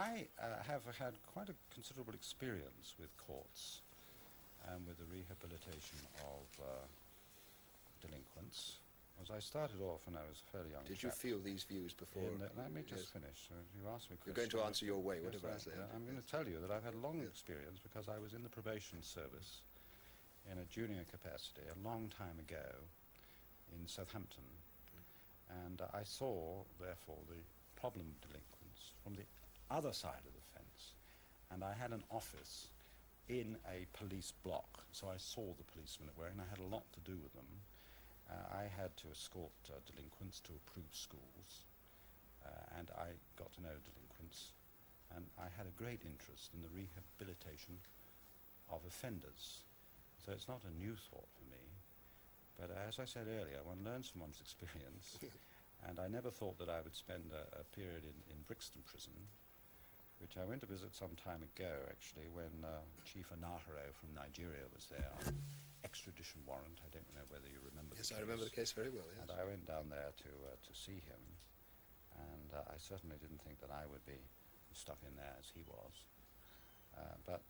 I have had quite a considerable experience with courts and with the rehabilitation of delinquents. As I started off when I was a fairly young Did you chap. feel these views before? Let me just finish. You asked me a question. You're going to answer your way, whatever I Yes, say. I'm going to tell you that I've had a long experience because I was in the probation service in a junior capacity a long time ago in Southampton. And I saw, therefore, the problem delinquents from the other side of the fence. And I had an office in a police block, so I saw the policemen at work, and I had a lot to do with them. I had to escort delinquents to approved schools, and I got to know delinquents, and I had a great interest in the rehabilitation of offenders. So it's not a new thought for me, but as I said earlier, one learns from one's experience, and I never thought that I would spend a period in Brixton Prison, which I went to visit some time ago, actually, when Chief Anaharo from Nigeria was there on extradition warrant. I don't know whether you remember the case. Yes, I remember the case very well, yes. And I went down there to see him, and I certainly didn't think that I would be stuck in there as he was. But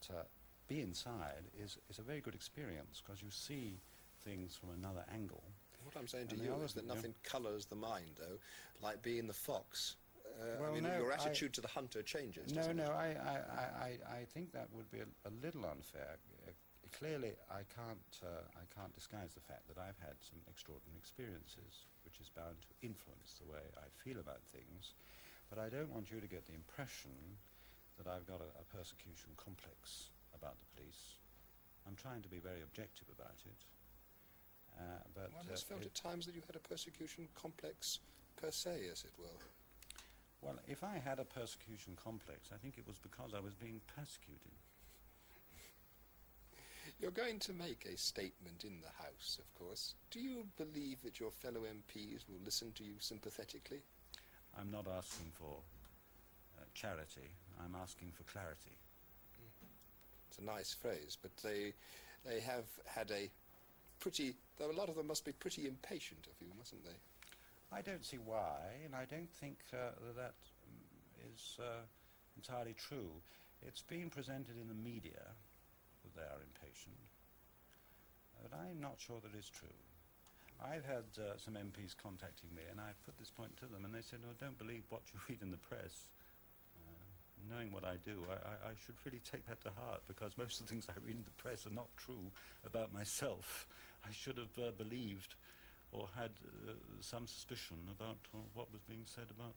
be inside is a very good experience because you see things from another angle. What I'm saying to you is that nothing colours the mind, though, like being the fox. Your attitude to the hunter changes. I think that would be a little unfair. Clearly, I can't disguise the fact that I've had some extraordinary experiences, which is bound to influence the way I feel about things. But I don't want you to get the impression that I've got a persecution complex about the police. I'm trying to be very objective about it. But one has felt at times that you had a persecution complex per se, as it were. Well, if I had a persecution complex, I think it was because I was being persecuted. You're going to make a statement in the House, of course. Do you believe that your fellow MPs will listen to you sympathetically? I'm not asking for charity. I'm asking for clarity. It's a nice phrase, but they have had a pretty... Though a lot of them must be pretty impatient of you, mustn't they? I don't see why, and I don't think that is entirely true. It's been presented in the media that they are impatient, but I'm not sure that it's true. I've had some MPs contacting me, and I put this point to them, and they said, "No, don't believe what you read in the press." Knowing what I do, I should really take that to heart, because most of the things I read in the press are not true about myself. I should have believed or had some suspicion about what was being said about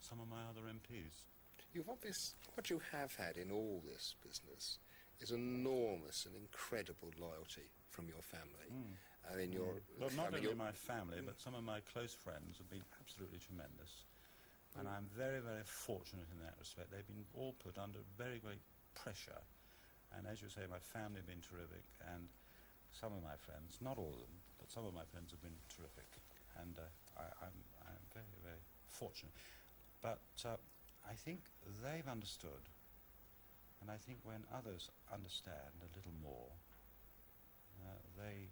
some of my other MPs. What you have had in all this business is enormous and incredible loyalty from your family. I mean, well, not only my family, but some of my close friends have been absolutely tremendous. And I'm very, very fortunate in that respect. They've been all put under very great pressure. And as you say, my family have been terrific, and some of my friends, not all of them, but some of my friends have been terrific. And I'm very, very fortunate. But I think they've understood, and I think when others understand a little more, they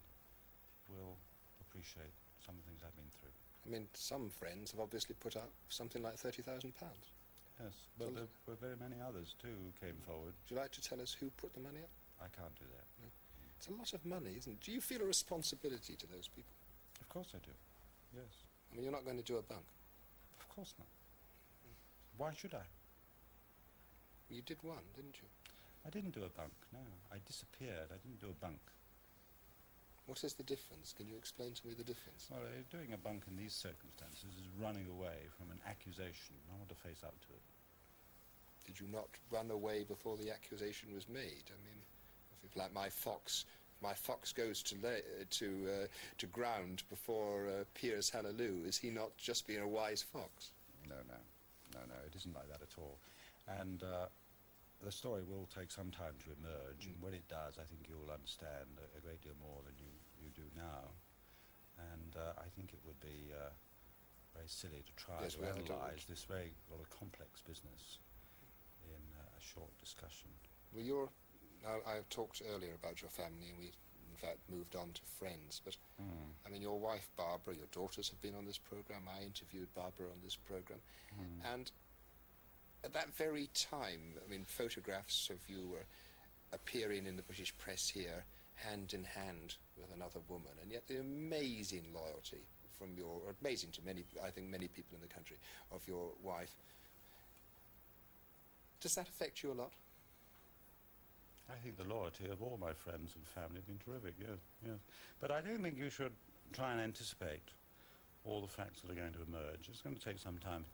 will appreciate some of the things I've been through. I mean, some friends have obviously put up something like £30,000. Yes, but there were very many others too who came forward. Would you like to tell us who put the money up? I can't do that. No. It's a lot of money, isn't it? Do you feel a responsibility to those people? Of course I do, yes. I mean, you're not going to do a bunk? Of course not. Why should I? You did one, didn't you? I didn't do a bunk, no. I disappeared. I didn't do a bunk. What is the difference? Can you explain to me the difference? Well, doing a bunk in these circumstances is running away from an accusation. I want to face up to it. Did you not run away before the accusation was made? I mean, if like my fox goes to ground before Piers Llew, is he not just being a wise fox? No, it isn't like that at all. And the story will take some time to emerge, and when it does, I think you'll understand a great deal more than you do now. And I think it would be very silly to try to analyse this very rather complex business in a short discussion. Well, now, I've talked earlier about your family, and we, in fact, moved on to friends, but, I mean, your wife, Barbara, your daughters have been on this programme. I interviewed Barbara on this programme, and at that very time, I mean, photographs of you were appearing in the British press here, hand in hand with another woman, and yet the amazing loyalty from your, or amazing to many, I think many people in the country, of your wife. Does that affect you a lot? I think the loyalty of all my friends and family have been terrific, yes, yes. But I don't think you should try and anticipate all the facts that are going to emerge. It's going to take some time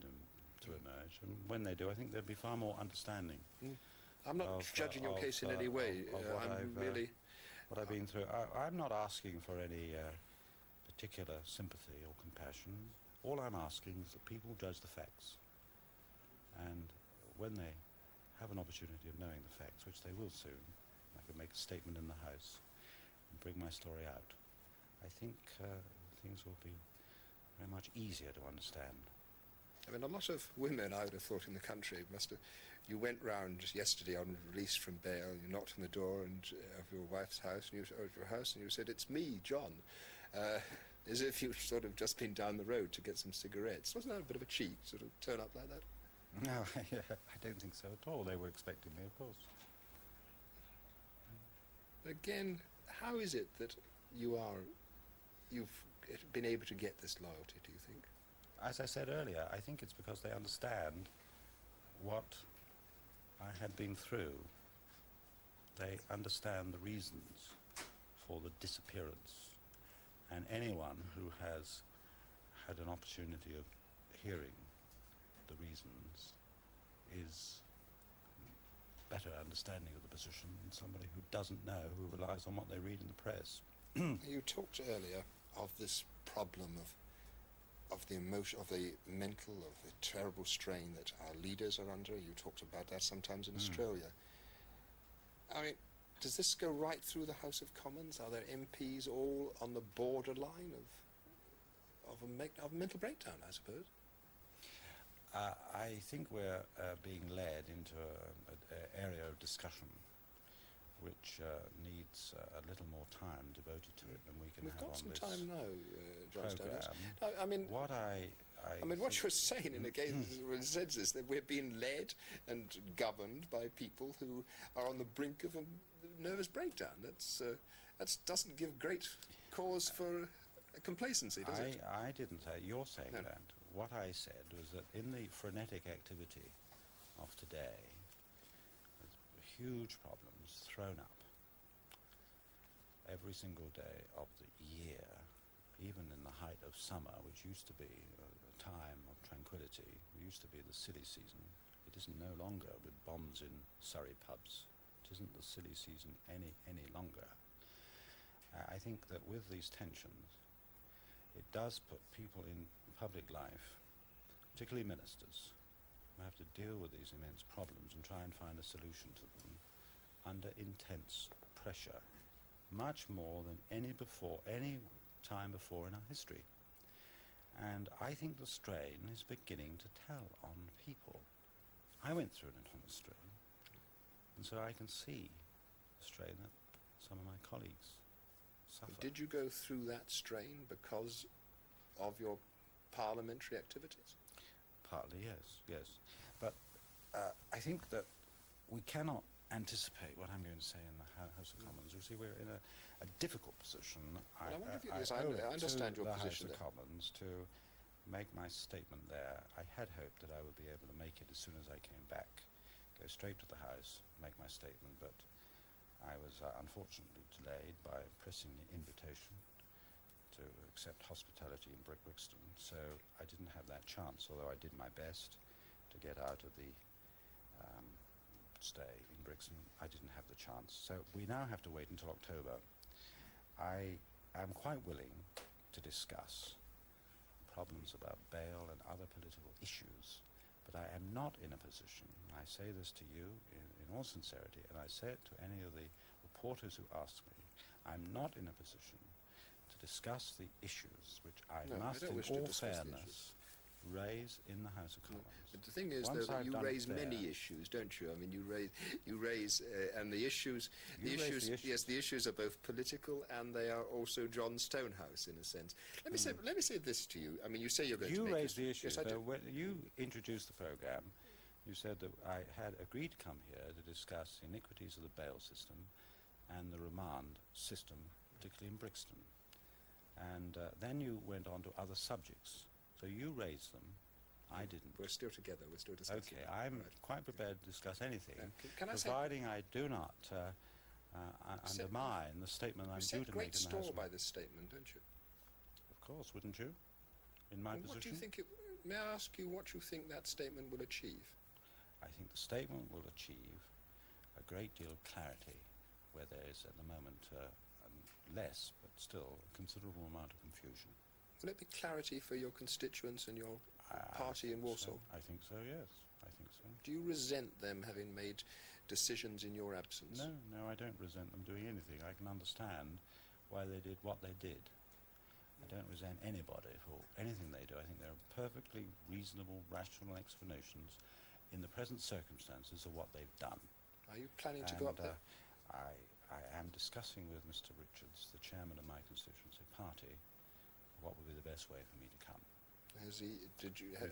to emerge, and when they do, I think there'll be far more understanding. I'm not judging your case in any way. I'm really... what I've been through. I'm not asking for any particular sympathy or compassion. All I'm asking is that people judge the facts, and when they have an opportunity of knowing the facts, which they will soon, I can make a statement in the House and bring my story out. I think things will be very much easier to understand. I mean, a lot of women, I would have thought, in the country must have... You went round just yesterday on release from bail, you knocked on the door of your wife's house, and you said, "It's me, John," as if you'd sort of just been down the road to get some cigarettes. Wasn't that a bit of a cheek, sort of turn up like that? No, I don't think so at all. They were expecting me, of course. Again, how is it that you've been able to get this loyalty, do you think? As I said earlier, I think it's because they understand what I had been through. They understand the reasons for the disappearance. And anyone who has had an opportunity of hearing the reasons is better understanding of the position than somebody who doesn't know, who relies on what they read in the press. You talked earlier of this problem of the emotion, of the mental, of the terrible strain that our leaders are under. You talked about that sometimes in Australia. I mean, does this go right through the House of Commons? Are there MPs all on the borderline of a mental breakdown, I suppose? I think we're being led into an area of discussion which needs a little more time devoted to it than we can We've have got on some this time now, John Stonehouse. program. I mean, what what you're saying in a case in a sense is that we're being led and governed by people who are on the brink of a nervous breakdown. That doesn't give great cause for complacency, does it? I didn't say, you're saying No. that. What I said was that in the frenetic activity of today, there's huge problems thrown up every single day of the year, even in the height of summer, which used to be a time of tranquility. It used to be the silly season. It isn't no longer with bombs in Surrey pubs. It isn't the silly season any longer. I think that with these tensions, it does put people in public life, particularly ministers, who have to deal with these immense problems and try and find a solution to them, under intense pressure, much more than any time before in our history. And I think the strain is beginning to tell on people. I went through an enormous strain, and so I can see the strain that some of my colleagues suffer. Did you go through that strain because of your parliamentary activities? Partly, yes. But I think that we cannot anticipate what I'm going to say in the House of Commons. You see, we're in a difficult position. Well, I wonder if you, I I understand your the position House of there. Commons to make my statement there. I had hoped that I would be able to make it as soon as I came back, go straight to the House, make my statement, but I was unfortunately delayed by pressing invitation to accept hospitality in Brixton, so I didn't have that chance, although I did my best to get out of the stay in Brixton. I didn't have the chance, so we now have to wait until October. I am quite willing to discuss problems about bail and other political issues, but I am not in a position, and I say this to you in all sincerity, and I say it to any of the reporters who ask me, I'm not in a position to discuss the issues which I must, in all fairness, raise in the House of Commons. But the thing is, Once though, that I've you done raise it many there- issues, don't you? I mean, you raise, and the issues. You raise the issues. Yes, the issues are both political and they are also John Stonehouse in a sense. Let me say this to you. I mean, you say you're going to You make raised this- the issues. Yes, I do. When you introduced the programme, You said that I had agreed to come here to discuss the iniquities of the bail system and the remand system, particularly in Brixton. And then you went on to other subjects. So you raised them. I didn't. We're still together. We're still discussing. Okay, it. I'm Right. quite prepared to discuss anything, Can I say, providing I do not undermine the statement I'm you due set to great make in the store House. by this statement, don't you? Of course, wouldn't you? In my Well, what do position? you think may I ask you what you think that statement will achieve? I think the statement will achieve a great deal of clarity where there is at the moment less, but still a considerable amount of confusion. Will it be clarity for your constituents and your party in Warsaw? I think so, yes. I think so. Do you resent them having made decisions in your absence? No, I don't resent them doing anything. I can understand why they did what they did. I don't resent anybody for anything they do. I think there are perfectly reasonable, rational explanations in the present circumstances of what they've done. Are you planning to go up there? I am discussing with Mr. Richards, the chairman of my constituency party, what would be the best way for me to come.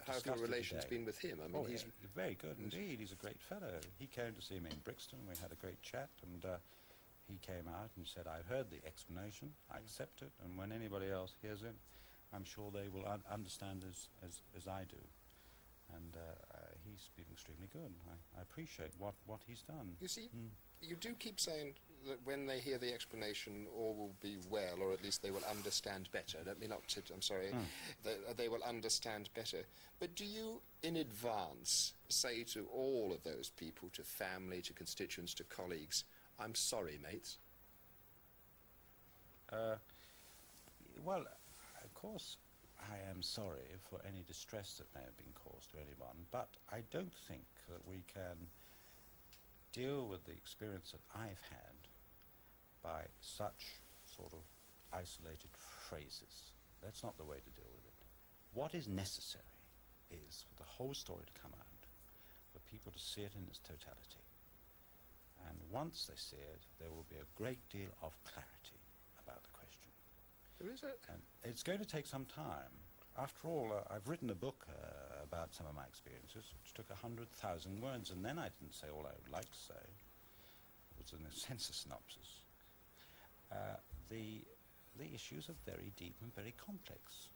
How have your relations been with him? I mean, he's very good indeed. He's a great fellow. He came to see me in Brixton. We had a great chat, and he came out and said, "I've heard the explanation. I accept it, and when anybody else hears it, I'm sure they will understand as I do." And he's been extremely good. I appreciate what he's done. You see, you do keep saying that when they hear the explanation, all will be well, or at least they will understand better. Let me not sit, I'm sorry. They will understand better. But do you, in advance, say to all of those people, to family, to constituents, to colleagues, "I'm sorry, mates"? Well, of course, I am sorry for any distress that may have been caused to anyone, but I don't think that we can deal with the experience that I've had by such sort of isolated phrases. That's not the way to deal with it. What is necessary is for the whole story to come out, for people to see it in its totality. And once they see it, there will be a great deal of clarity about the question. There is a... And it's going to take some time. After all, I've written a book about some of my experiences, which took 100,000 words, and then I didn't say all I would like to say. It was in a census synopsis. The issues are very deep and very complex,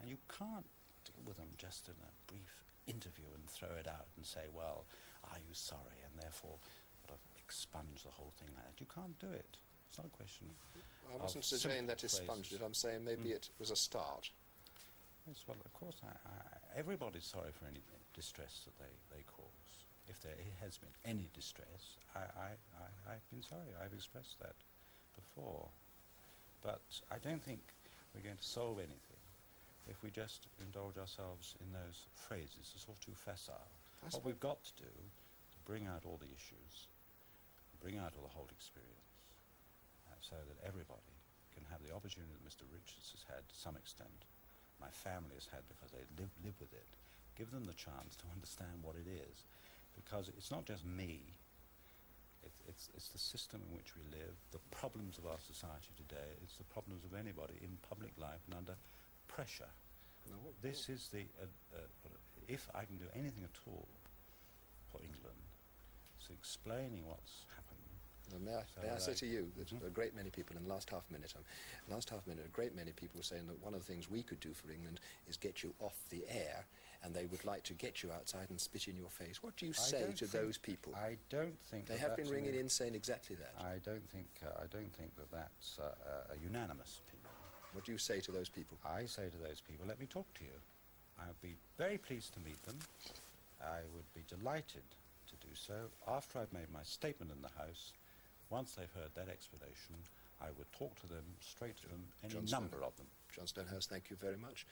and you can't deal with them just in a brief interview and throw it out and say, "Well, are you sorry?" and therefore sort of expunge the whole thing like that. You can't do it. It's not a question. I wasn't saying that expunged it. I'm saying maybe it was a start. Yes, well, of course, everybody's sorry for any distress that they cause. If there has been any distress, I've been sorry. I've expressed that before. But I don't think we're going to solve anything if we just indulge ourselves in those phrases. It's all too facile. What we've got to do is bring out all the issues, bring out all the whole experience, so that everybody can have the opportunity that Mr. Richards has had to some extent, my family has had because they live with it. Give them the chance to understand what it is, because it's not just me. It's the system in which we live, the problems of our society today. It's the problems of anybody in public life and under pressure. This is the if I can do anything at all for England, it's explaining what's happened. Well, may I say to you that a great many people in the last half minute, a great many people are saying that one of the things we could do for England is get you off the air, and they would like to get you outside and spit in your face. What do you say to those people? I don't think they have been ringing in saying exactly that. I don't think that that's a unanimous opinion. What do you say to those people? I say to those people, let me talk to you. I would be very pleased to meet them. I would be delighted to do so. After I've made my statement in the House, once they've heard that explanation, I would talk to them, straight to them, any number of them. John Stonehouse, thank you very much.